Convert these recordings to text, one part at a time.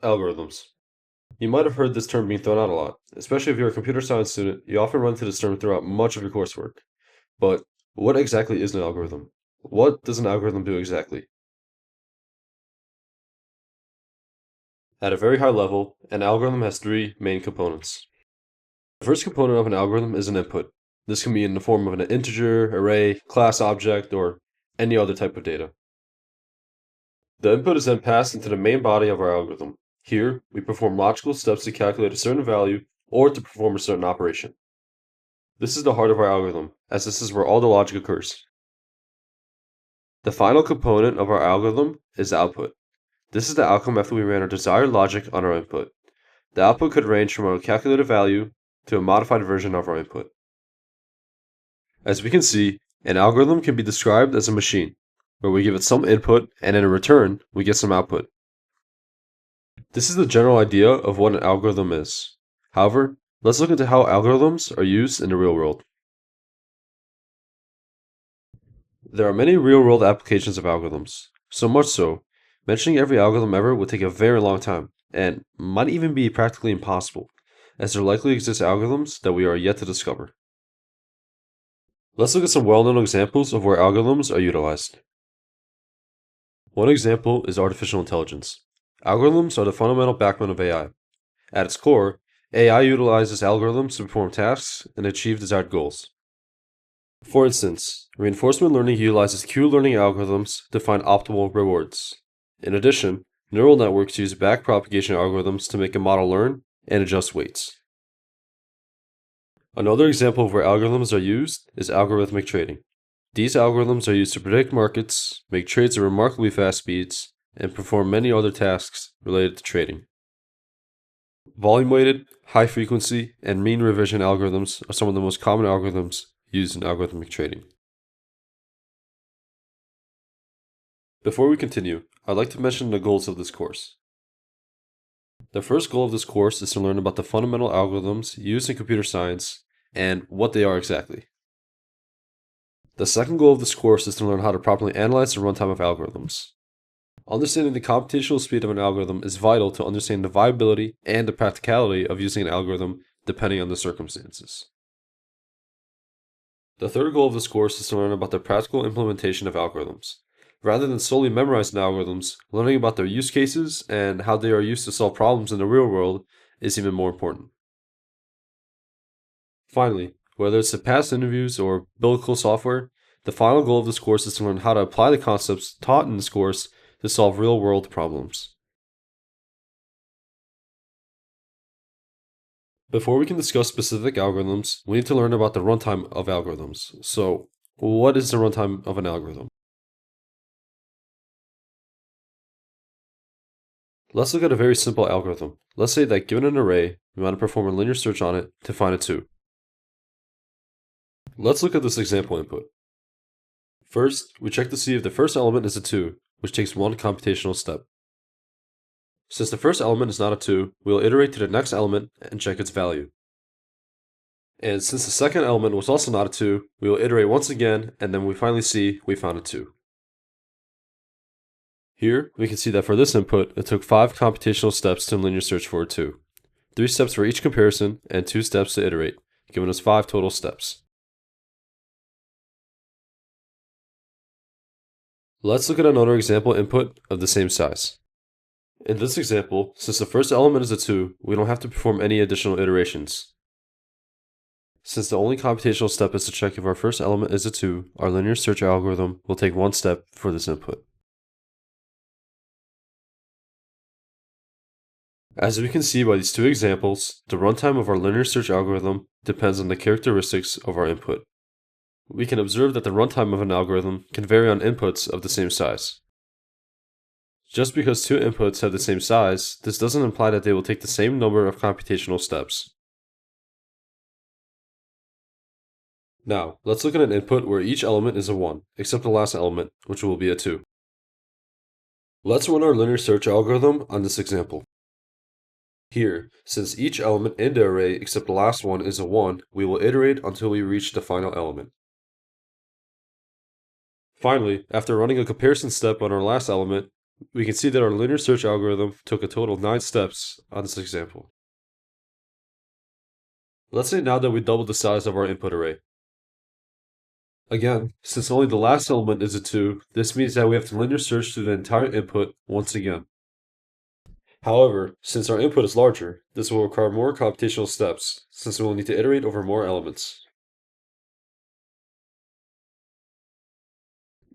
Algorithms. You might have heard this term being thrown out a lot, especially if you're a computer science student. You often run into this term throughout much of your coursework. But what exactly is an algorithm? What does an algorithm do exactly? At a very high level, an algorithm has three main components. The first component of an algorithm is an input. This can be in the form of an integer, array, class object, or any other type of data. The input is then passed into the main body of our algorithm. Here, we perform logical steps to calculate a certain value or to perform a certain operation. This is the heart of our algorithm, as this is where all the logic occurs. The final component of our algorithm is the output. This is the outcome after we ran our desired logic on our input. The output could range from a calculated value to a modified version of our input. As we can see, an algorithm can be described as a machine, where we give it some input and in return, we get some output. This is the general idea of what an algorithm is. However, let's look into how algorithms are used in the real world. There are many real-world applications of algorithms, so much so, mentioning every algorithm ever would take a very long time, and might even be practically impossible, as there likely exist algorithms that we are yet to discover. Let's look at some well-known examples of where algorithms are utilized. One example is artificial intelligence. Algorithms are the fundamental backbone of AI. At its core, AI utilizes algorithms to perform tasks and achieve desired goals. For instance, reinforcement learning utilizes Q-learning algorithms to find optimal rewards. In addition, neural networks use backpropagation algorithms to make a model learn and adjust weights. Another example of where algorithms are used is algorithmic trading. These algorithms are used to predict markets, make trades at remarkably fast speeds, and perform many other tasks related to trading. Volume-weighted, high-frequency, and mean revision algorithms are some of the most common algorithms used in algorithmic trading. Before we continue, I'd like to mention the goals of this course. The first goal of this course is to learn about the fundamental algorithms used in computer science and what they are exactly. The second goal of this course is to learn how to properly analyze the runtime of algorithms. Understanding the computational speed of an algorithm is vital to understand the viability and the practicality of using an algorithm depending on the circumstances. The third goal of this course is to learn about the practical implementation of algorithms. Rather than solely memorizing algorithms, learning about their use cases and how they are used to solve problems in the real world is even more important. Finally, whether it's to pass interviews or build cool software, the final goal of this course is to learn how to apply the concepts taught in this course to solve real-world problems. Before we can discuss specific algorithms, we need to learn about the runtime of algorithms. So, what is the runtime of an algorithm? Let's look at a very simple algorithm. Let's say that given an array, we want to perform a linear search on it to find a 2. Let's look at this example input. First, we check to see if the first element is a 2, which takes one computational step. Since the first element is not a 2, we will iterate to the next element and check its value. And since the second element was also not a 2, we will iterate once again, and then we finally see we found a 2. Here, we can see that for this input, it took 5 computational steps to linear search for a 2. 3 steps for each comparison, and 2 steps to iterate, giving us 5 total steps. Let's look at another example input of the same size. In this example, since the first element is a 2, we don't have to perform any additional iterations. Since the only computational step is to check if our first element is a 2, our linear search algorithm will take 1 step for this input. As we can see by these two examples, the runtime of our linear search algorithm depends on the characteristics of our input. We can observe that the runtime of an algorithm can vary on inputs of the same size. Just because two inputs have the same size, this doesn't imply that they will take the same number of computational steps. Now, let's look at an input where each element is a 1, except the last element, which will be a 2. Let's run our linear search algorithm on this example. Here, since each element in the array except the last one is a 1, we will iterate until we reach the final element. Finally, after running a comparison step on our last element, we can see that our linear search algorithm took a total of 9 steps on this example. Let's say now that we doubled the size of our input array. Again, since only the last element is a 2, this means that we have to linear search through the entire input once again. However, since our input is larger, this will require more computational steps, since we will need to iterate over more elements.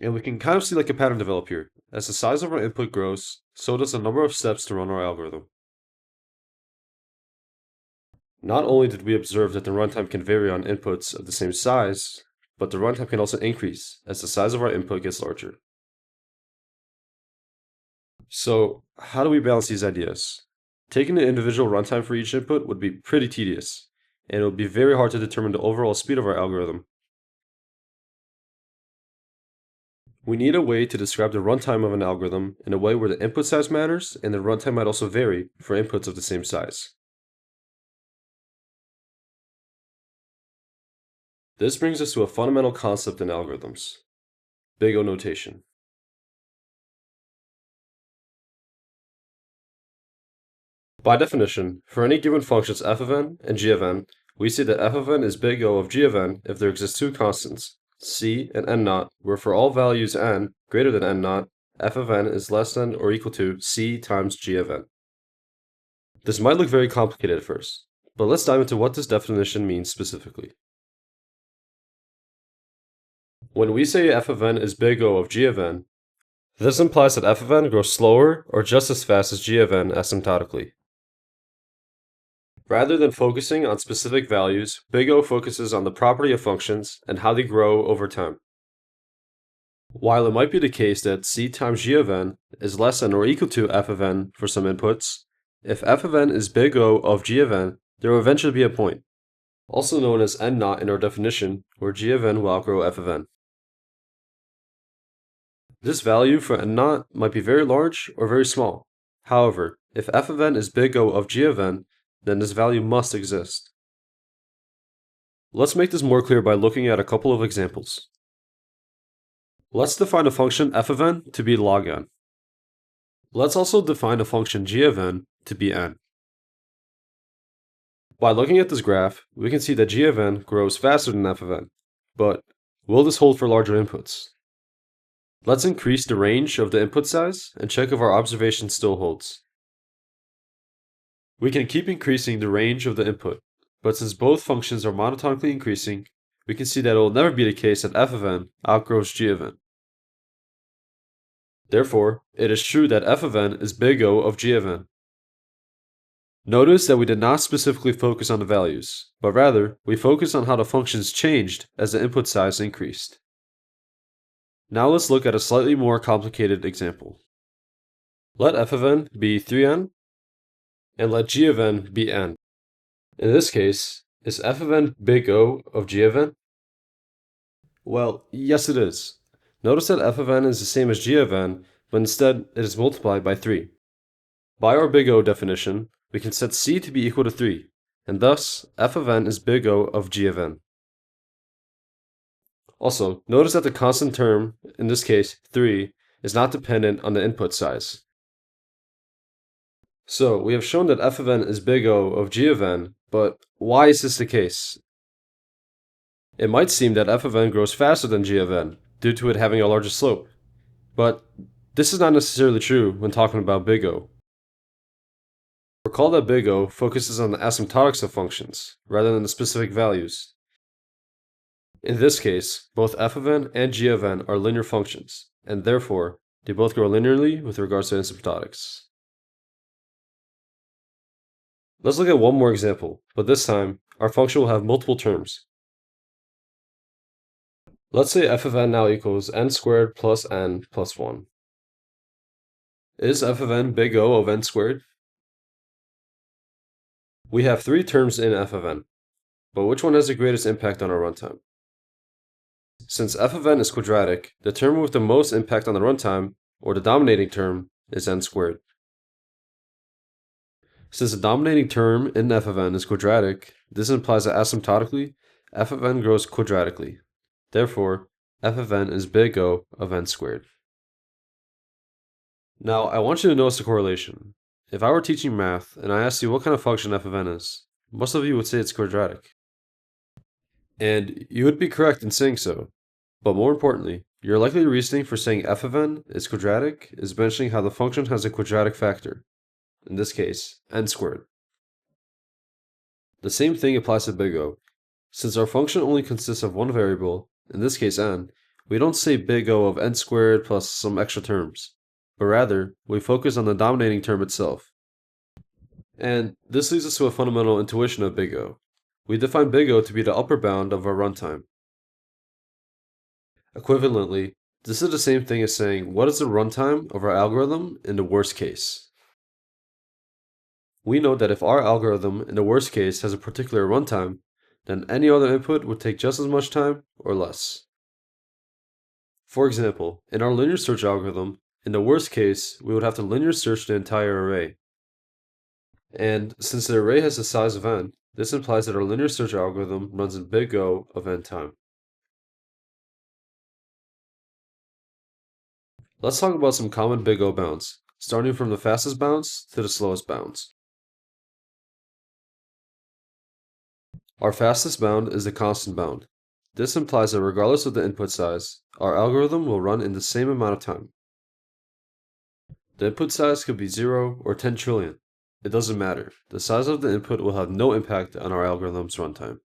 And we can kind of see like a pattern develop here. As the size of our input grows, so does the number of steps to run our algorithm. Not only did we observe that the runtime can vary on inputs of the same size, but the runtime can also increase as the size of our input gets larger. So, how do we balance these ideas? Taking the individual runtime for each input would be pretty tedious, and it would be very hard to determine the overall speed of our algorithm. We need a way to describe the runtime of an algorithm in a way where the input size matters and the runtime might also vary for inputs of the same size. This brings us to a fundamental concept in algorithms: big O notation. By definition, for any given functions f of n and g of n, we say that f of n is big O of g of n if there exist two constants, c and n naught, where for all values n greater than n naught, f of n is less than or equal to c times g of n. This might look very complicated at first, but let's dive into what this definition means specifically. When we say f of n is big O of g of n, this implies that f of n grows slower or just as fast as g of n asymptotically. Rather than focusing on specific values, big O focuses on the property of functions and how they grow over time. While it might be the case that c times g of n is less than or equal to f of n for some inputs, if f of n is big O of g of n, there will eventually be a point, also known as n naught in our definition, where g of n will outgrow f of n. This value for n naught might be very large or very small. However, if f of n is big O of g of n, then this value must exist. Let's make this more clear by looking at a couple of examples. Let's define a function f of n to be log n. Let's also define a function g of n to be n. By looking at this graph, we can see that g of n grows faster than f of n, but will this hold for larger inputs? Let's increase the range of the input size and check if our observation still holds. We can keep increasing the range of the input, but since both functions are monotonically increasing, we can see that it will never be the case that f of n outgrows g of n. Therefore, it is true that f of n is big O of g of n. Notice that we did not specifically focus on the values, but rather, we focused on how the functions changed as the input size increased. Now let's look at a slightly more complicated example. Let f of n be 3n, and let g of n be n. In this case, is f of n big O of g of n? Well, yes it is. Notice that f of n is the same as g of n, but instead it is multiplied by 3. By our big O definition, we can set c to be equal to 3, and thus f of n is big O of g of n. Also, notice that the constant term, in this case 3, is not dependent on the input size. So, we have shown that f of n is big O of g of n, but why is this the case? It might seem that f of n grows faster than g of n, due to it having a larger slope. But this is not necessarily true when talking about big O. Recall that big O focuses on the asymptotics of functions, rather than the specific values. In this case, both f of n and g of n are linear functions, and therefore, they both grow linearly with regards to asymptotics. Let's look at one more example, but this time, our function will have multiple terms. Let's say f of n now equals n squared plus n plus 1. Is f of n big O of n squared? We have 3 terms in f of n, but which one has the greatest impact on our runtime? Since f of n is quadratic, the term with the most impact on the runtime, or the dominating term, is n squared. Since the dominating term in f of n is quadratic, this implies that asymptotically, f of n grows quadratically. Therefore, f of n is big O of n squared. Now, I want you to notice the correlation. If I were teaching math and I asked you what kind of function f of n is, most of you would say it's quadratic. And you would be correct in saying so. But more importantly, your likely reasoning for saying f of n is quadratic is mentioning how the function has a quadratic factor, in this case, n squared. The same thing applies to big O. Since our function only consists of one variable, in this case n, we don't say big O of n squared plus some extra terms, but rather, we focus on the dominating term itself. And this leads us to a fundamental intuition of big O. We define big O to be the upper bound of our runtime. Equivalently, this is the same thing as saying what is the runtime of our algorithm in the worst case. We know that if our algorithm in the worst case has a particular runtime, then any other input would take just as much time or less. For example, in our linear search algorithm, in the worst case, we would have to linear search the entire array. And since the array has a size of n, this implies that our linear search algorithm runs in big O of n time. Let's talk about some common big O bounds, starting from the fastest bounds to the slowest bounds. Our fastest bound is the constant bound. This implies that regardless of the input size, our algorithm will run in the same amount of time. The input size could be 0 or 10 trillion. It doesn't matter. The size of the input will have no impact on our algorithm's runtime.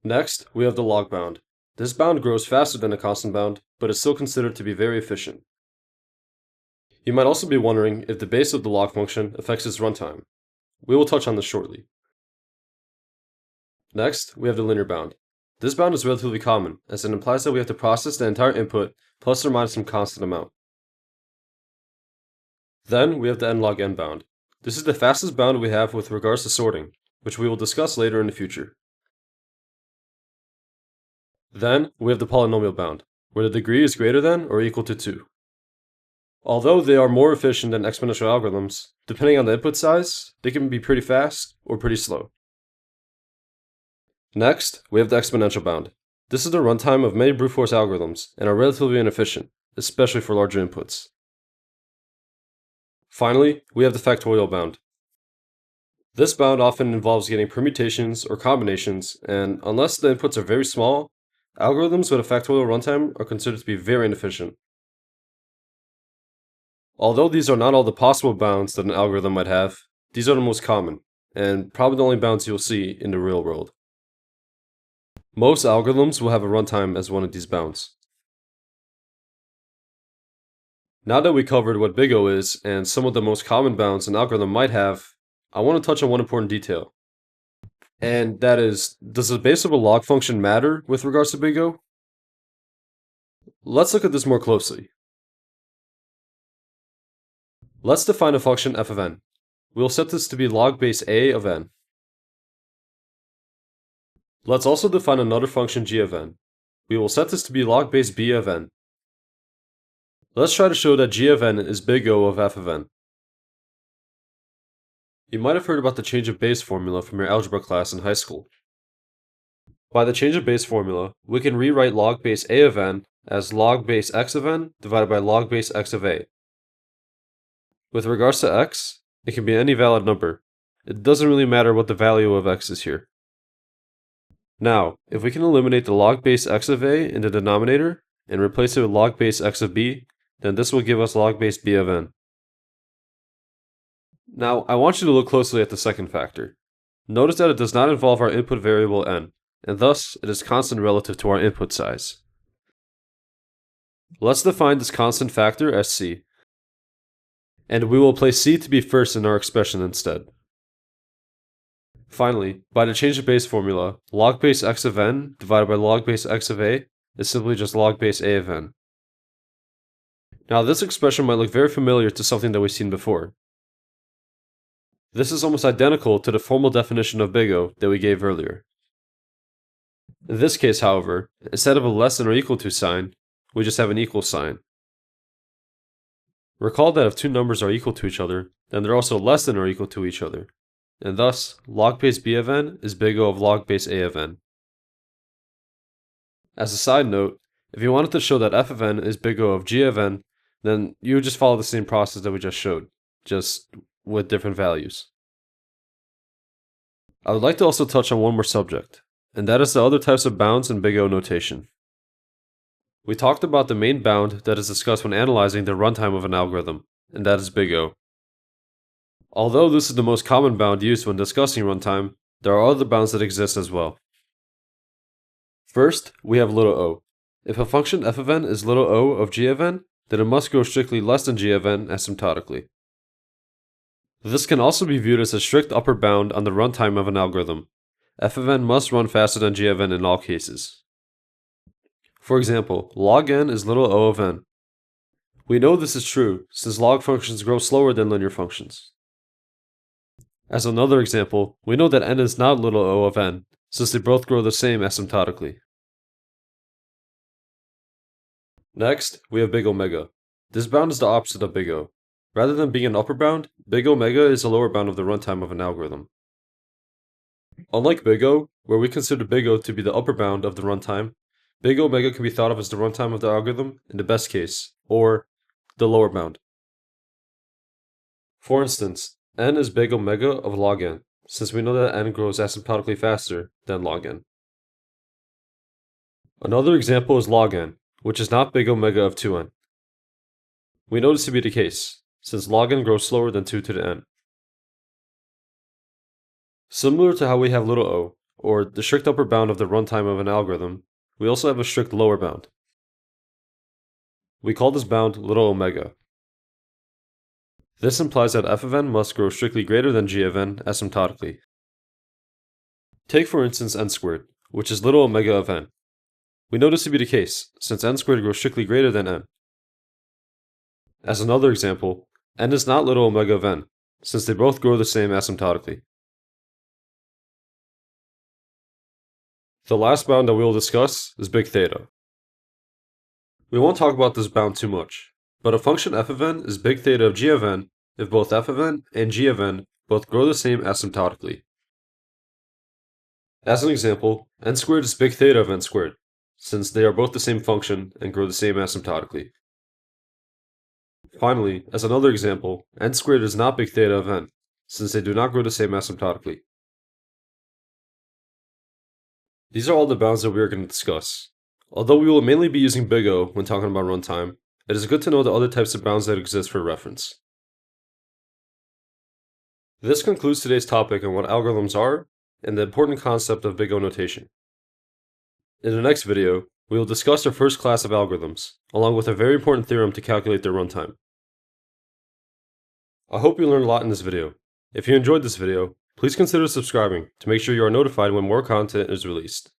Next, we have the log bound. This bound grows faster than a constant bound, but is still considered to be very efficient. You might also be wondering if the base of the log function affects its runtime. We will touch on this shortly. Next, we have the linear bound. This bound is relatively common, as it implies that we have to process the entire input plus or minus some constant amount. Then, we have the n log n bound. This is the fastest bound we have with regards to sorting, which we will discuss later in the future. Then, we have the polynomial bound, where the degree is greater than or equal to 2. Although they are more efficient than exponential algorithms, depending on the input size, they can be pretty fast or pretty slow. Next, we have the exponential bound. This is the runtime of many brute force algorithms and are relatively inefficient, especially for larger inputs. Finally, we have the factorial bound. This bound often involves getting permutations or combinations, and unless the inputs are very small, algorithms with a factorial runtime are considered to be very inefficient. Although these are not all the possible bounds that an algorithm might have, these are the most common, and probably the only bounds you'll see in the real world. Most algorithms will have a runtime as one of these bounds. Now that we covered what big O is and some of the most common bounds an algorithm might have, I want to touch on one important detail. And that is, does the base of a log function matter with regards to big O? Let's look at this more closely. Let's define a function f of n. We'll set this to be log base a of n. Let's also define another function g of n. We will set this to be log base b of n. Let's try to show that g of n is big O of f of n. You might have heard about the change of base formula from your algebra class in high school. By the change of base formula, we can rewrite log base a of n as log base x of n divided by log base x of a. With regards to x, it can be any valid number. It doesn't really matter what the value of x is here. Now, if we can eliminate the log base x of a in the denominator and replace it with log base x of b, then this will give us log base b of n. Now, I want you to look closely at the second factor. Notice that it does not involve our input variable n, and thus it is constant relative to our input size. Let's define this constant factor as c, and we will place c to be first in our expression instead. Finally, by the change of base formula, log base x of n divided by log base x of a is simply just log base a of n. Now this expression might look very familiar to something that we've seen before. This is almost identical to the formal definition of big O that we gave earlier. In this case, however, instead of a less than or equal to sign, we just have an equal sign. Recall that if two numbers are equal to each other, then they're also less than or equal to each other, and thus log base b of n is big O of log base a of n. As a side note, if you wanted to show that f of n is big O of g of n, then you would just follow the same process that we just showed, just with different values. I would like to also touch on one more subject, and that is the other types of bounds in Big O notation. We talked about the main bound that is discussed when analyzing the runtime of an algorithm, and that is Big O. Although this is the most common bound used when discussing runtime, there are other bounds that exist as well. First, we have little o. If a function f of n is little o of g of n, then it must grow strictly less than g of n asymptotically. This can also be viewed as a strict upper bound on the runtime of an algorithm. F of n must run faster than g of n in all cases. For example, log n is little o of n. We know this is true since log functions grow slower than linear functions. As another example, we know that n is not little o of n, since they both grow the same asymptotically. Next, we have big omega. This bound is the opposite of big O. Rather than being an upper bound, big omega is a lower bound of the runtime of an algorithm. Unlike big O, where we consider big O to be the upper bound of the runtime, big omega can be thought of as the runtime of the algorithm in the best case, or the lower bound. For instance, n is big omega of log n, since we know that n grows asymptotically faster than log n. Another example is log n, which is not big omega of 2n. We know this to be the case, since log n grows slower than 2 to the n. Similar to how we have little o, or the strict upper bound of the runtime of an algorithm, we also have a strict lower bound. We call this bound little omega. This implies that f of n must grow strictly greater than g of n asymptotically. Take for instance n squared, which is little omega of n. We know this to be the case, since n squared grows strictly greater than n. As another example, n is not little omega of n, since they both grow the same asymptotically. The last bound that we will discuss is big theta. We won't talk about this bound too much, but a function f of n is big theta of g of n if both f of n and g of n both grow the same asymptotically. As an example, n squared is big theta of n squared, since they are both the same function and grow the same asymptotically. Finally, as another example, n squared is not big theta of n, since they do not grow the same asymptotically. These are all the bounds that we are going to discuss. Although we will mainly be using big O when talking about runtime, it is good to know the other types of bounds that exist for reference. This concludes today's topic on what algorithms are and the important concept of big O notation. In the next video, we will discuss our first class of algorithms, along with a very important theorem to calculate their runtime. I hope you learned a lot in this video. If you enjoyed this video, please consider subscribing to make sure you are notified when more content is released.